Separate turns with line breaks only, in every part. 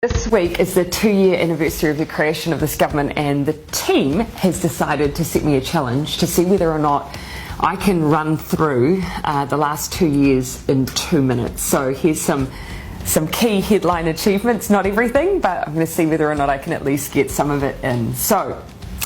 This week is the 2-year anniversary of the creation of this government, and the team has decided to set me a challenge to see whether or not I can run through the last 2 years in 2 minutes. So here's some key headline achievements, not everything, but I'm going to see whether or not I can at least get some of it in. So,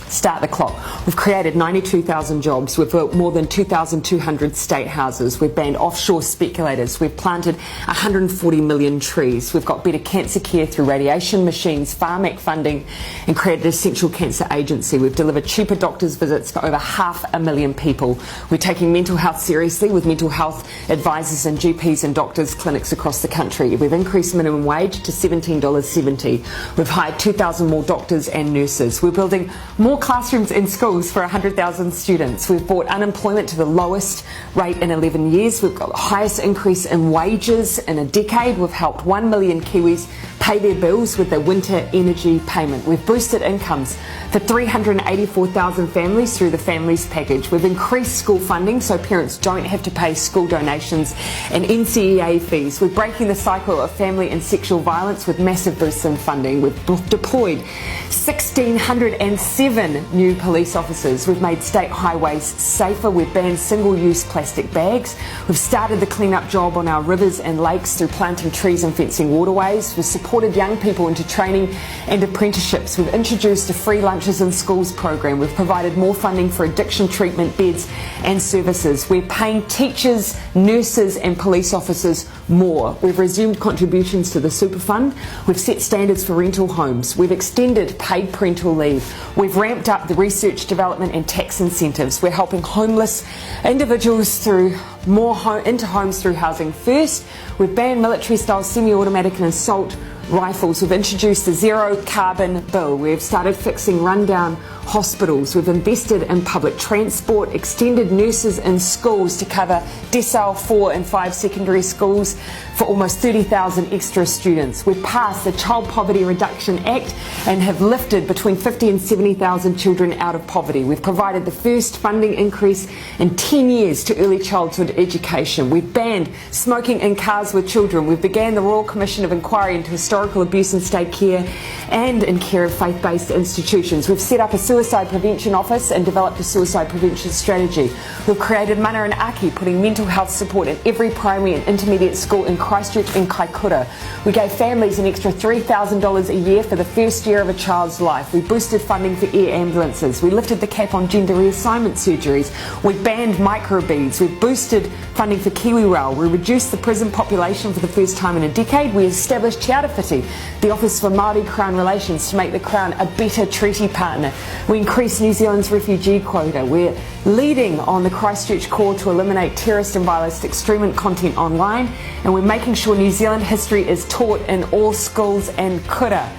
start the clock. We've created 92,000 jobs. We've built more than 2,200 state houses. We've banned offshore speculators. We've planted 140 million trees. We've got better cancer care through radiation machines, Pharmac funding, and created an essential cancer agency. We've delivered cheaper doctors' visits for over 500,000 people. We're taking mental health seriously with mental health advisors and GPs and doctors' clinics across the country. We've increased minimum wage to $17.70. We've hired 2,000 more doctors and nurses. We're building more classrooms in schools for 100,000 students. We've brought unemployment to the lowest rate in 11 years. We've got the highest increase in wages in a decade. We've helped 1 million Kiwis pay their bills with their winter energy payment. We've boosted incomes for 384,000 families through the Families Package. We've increased school funding so parents don't have to pay school donations and NCEA fees. We're breaking the cycle of family and sexual violence with massive boosts in funding. We've deployed 1,607 new police officers. We've made state highways safer. We've banned single-use plastic bags. We've started the clean-up job on our rivers and lakes through planting trees and fencing waterways. We've supported young people into training and apprenticeships. We've introduced a free lunches in schools program. We've provided more funding for addiction treatment beds and services. We're paying teachers, nurses and police officers more. We've resumed contributions to the super fund. We've set standards for rental homes. We've extended paid parental leave. We've ramped up the research, development and tax incentives. We're helping homeless individuals through into homes through Housing First. We've banned military-style semi-automatic and assault rifles. We've introduced the zero carbon bill. We've started fixing rundown hospitals. We've invested in public transport, extended nurses in schools to cover decile 4 and 5 secondary schools for almost 30,000 extra students. We've passed the Child Poverty Reduction Act and have lifted between 50 and 70,000 children out of poverty. We've provided the first funding increase in 10 years to early childhood education. We've banned smoking in cars with children. We've began the Royal Commission of Inquiry into historical abuse in state care and in care of faith-based institutions. We've set up a suicide prevention office and developed a suicide prevention strategy. We've created Mعنى and Aki, putting mental health support in every primary and intermediate school in Christchurch and Kaikoura. We gave families an extra $3,000 a year for the first year of a child's life. We boosted funding for air ambulances. We lifted the cap on gender reassignment surgeries. We banned microbeads. We've boosted funding for KiwiRail. We reduced the prison population for the first time in a decade. We established Te Arawhiti, the Office for Māori Crown Relations, to make the Crown a better treaty partner. We increased New Zealand's refugee quota. We're leading on the Christchurch call to eliminate terrorist and violent extremist content online, and we're making sure New Zealand history is taught in all schools and kura.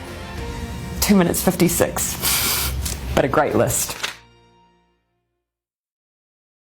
2 minutes 56, but a great list.